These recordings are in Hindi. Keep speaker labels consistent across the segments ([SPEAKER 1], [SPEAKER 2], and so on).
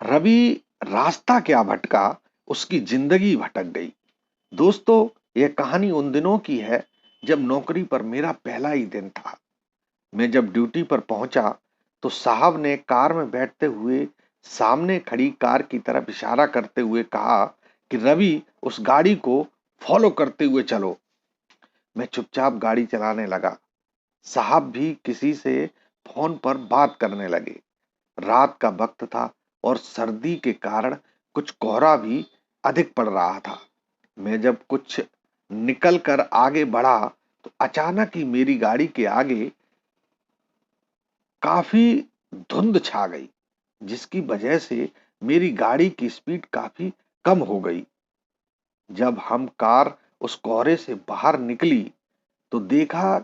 [SPEAKER 1] रवि रास्ता क्या भटका, उसकी जिंदगी भटक गई। दोस्तों, यह कहानी उन दिनों की है जब नौकरी पर मेरा पहला ही दिन था। मैं जब ड्यूटी पर पहुंचा तो साहब ने कार में बैठते हुए सामने खड़ी कार की तरफ इशारा करते हुए कहा कि रवि, उस गाड़ी को फॉलो करते हुए चलो। मैं चुपचाप गाड़ी चलाने लगा। साहब भी किसी से फोन पर बात करने लगे। रात का वक्त था और सर्दी के कारण कुछ कोहरा भी अधिक पड़ रहा था। मैं जब कुछ निकल कर आगे बढ़ा तो अचानक ही मेरी गाड़ी के आगे काफी धुंध छा गई, जिसकी वजह से मेरी गाड़ी की स्पीड काफी कम हो गई। जब हम कार उस कोहरे से बाहर निकली तो देखा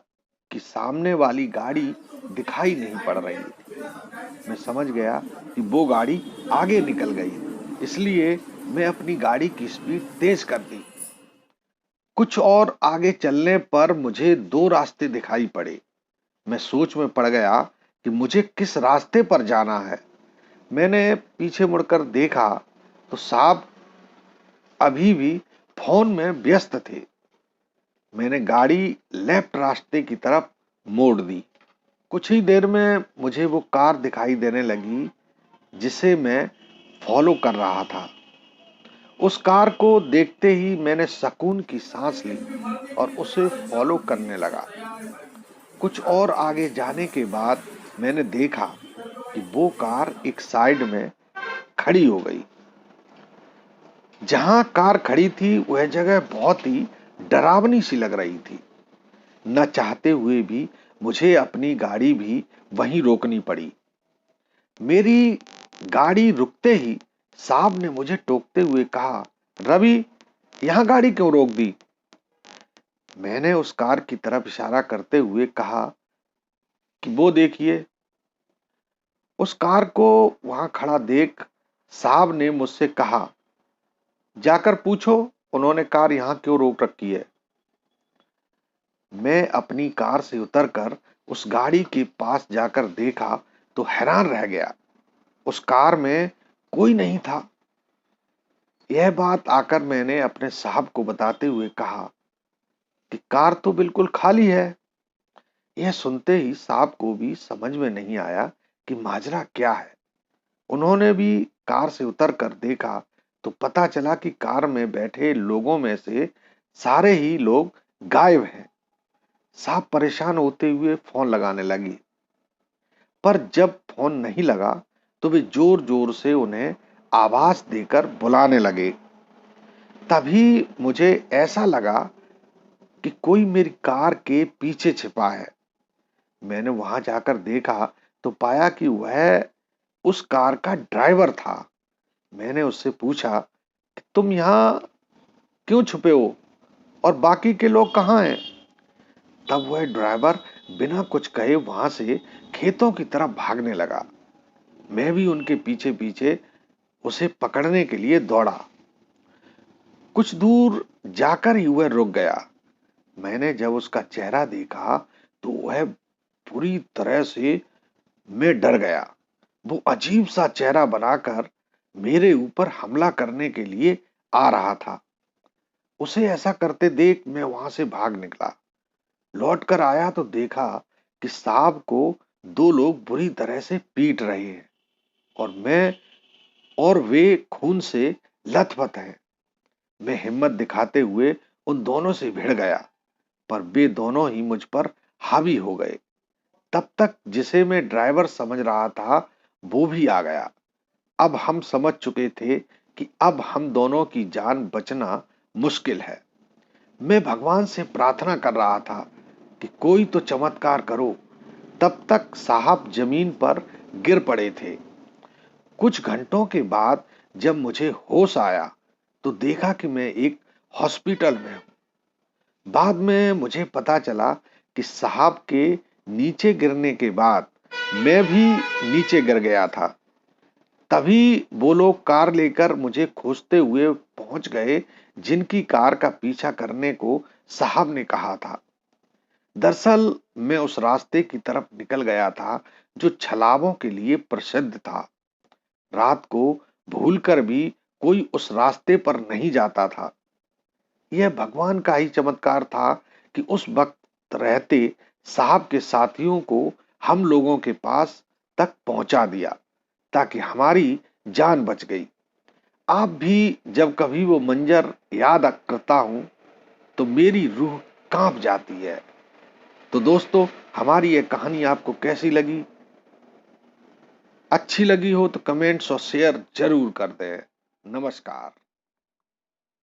[SPEAKER 1] कि सामने वाली गाड़ी दिखाई नहीं पड़ रही थी। मैं समझ गया कि वो गाड़ी आगे निकल गई है, इसलिए मैं अपनी गाड़ी की स्पीड तेज कर दी। कुछ और आगे चलने पर मुझे दो रास्ते दिखाई पड़े। मैं सोच में पड़ गया कि मुझे किस रास्ते पर जाना है। मैंने पीछे मुड़कर देखा तो साहब अभी भी फोन में व्यस्त थे। मैंने गाड़ी लेफ्ट रास्ते की तरफ मोड़ दी। कुछ ही देर में मुझे वो कार दिखाई देने लगी जिसे मैं फॉलो कर रहा था। उस कार को देखते ही मैंने सुकून की सांस ली और उसे फॉलो करने लगा। कुछ और आगे जाने के बाद मैंने देखा कि वो कार एक साइड में खड़ी हो गई। जहां कार खड़ी थी वह जगह बहुत ही डरावनी सी लग रही थी। न चाहते हुए भी मुझे अपनी गाड़ी भी वहीं रोकनी पड़ी। मेरी गाड़ी रुकते ही साहब ने मुझे टोकते हुए कहा, रवि, यहां गाड़ी क्यों रोक दी? मैंने उस कार की तरफ इशारा करते हुए कहा कि वो देखिए। उस कार को वहां खड़ा देख साहब ने मुझसे कहा, जाकर पूछो उन्होंने कार यहां क्यों रोक रखी है। मैं अपनी कार से उतरकर उस गाड़ी के पास जाकर देखा तो हैरान रह गया। उस कार में कोई नहीं था। यह बात आकर मैंने अपने साहब को बताते हुए कहा कि कार तो बिल्कुल खाली है। यह सुनते ही साहब को भी समझ में नहीं आया कि माजरा क्या है। उन्होंने भी कार से उतरकर देखा तो पता चला कि कार में बैठे लोगों में से सारे ही लोग गायब हैं। साहब परेशान होते हुए फोन लगाने लगी, पर जब फोन नहीं लगा तो वे जोर जोर से उन्हें आवाज देकर बुलाने लगे। तभी मुझे ऐसा लगा कि कोई मेरी कार के पीछे छिपा है। मैंने वहां जाकर देखा तो पाया कि वह उस कार का ड्राइवर था। मैंने उससे पूछा कि तुम यहाँ क्यों छुपे हो और बाकी के लोग कहाँ हैं? तब वह ड्राइवर बिना कुछ कहे वहां से खेतों की तरफ भागने लगा। मैं भी उनके पीछे पीछे उसे पकड़ने के लिए दौड़ा। कुछ दूर जाकर ही वह रुक गया। मैंने जब उसका चेहरा देखा तो वह पूरी तरह से मैं डर गया। वो अजीब सा चेहरा बनाकर मेरे ऊपर हमला करने के लिए आ रहा था। उसे ऐसा करते देख मैं वहां से भाग निकला। लौट कर आया तो देखा कि साहब को दो लोग बुरी तरह से पीट रहे हैं और वे खून से लथपथ हैं। मैं हिम्मत दिखाते हुए उन दोनों से भिड़ गया, पर वे दोनों ही मुझ पर हावी हो गए। तब तक जिसे मैं ड्राइवर समझ रहा था वो भी आ गया। अब हम समझ चुके थे कि अब हम दोनों की जान बचना मुश्किल है। मैं भगवान से प्रार्थना कर रहा था कि कोई तो चमत्कार करो। तब तक साहब जमीन पर गिर पड़े थे। कुछ घंटों के बाद जब मुझे होश आया तो देखा कि मैं एक हॉस्पिटल में हूं। बाद में मुझे पता चला कि साहब के नीचे गिरने के बाद मैं भी नीचे गिर गया था। तभी वो लोग कार लेकर मुझे खोजते हुए पहुंच गए जिनकी कार का पीछा करने को साहब ने कहा था। दरअसल मैं उस रास्ते की तरफ निकल गया था जो छलावों के लिए प्रसिद्ध था। रात को भूलकर भी कोई उस रास्ते पर नहीं जाता था। यह भगवान का ही चमत्कार था कि उस वक्त रहते साहब के साथियों को हम लोगों के पास तक पहुंचा दिया, ताकि हमारी जान बच गई। आप भी जब कभी वो मंजर याद करता हूं तो मेरी रूह कांप जाती है। तो दोस्तों, हमारी ये कहानी आपको कैसी लगी? अच्छी लगी हो तो कमेंट्स और शेयर जरूर कर दें। नमस्कार।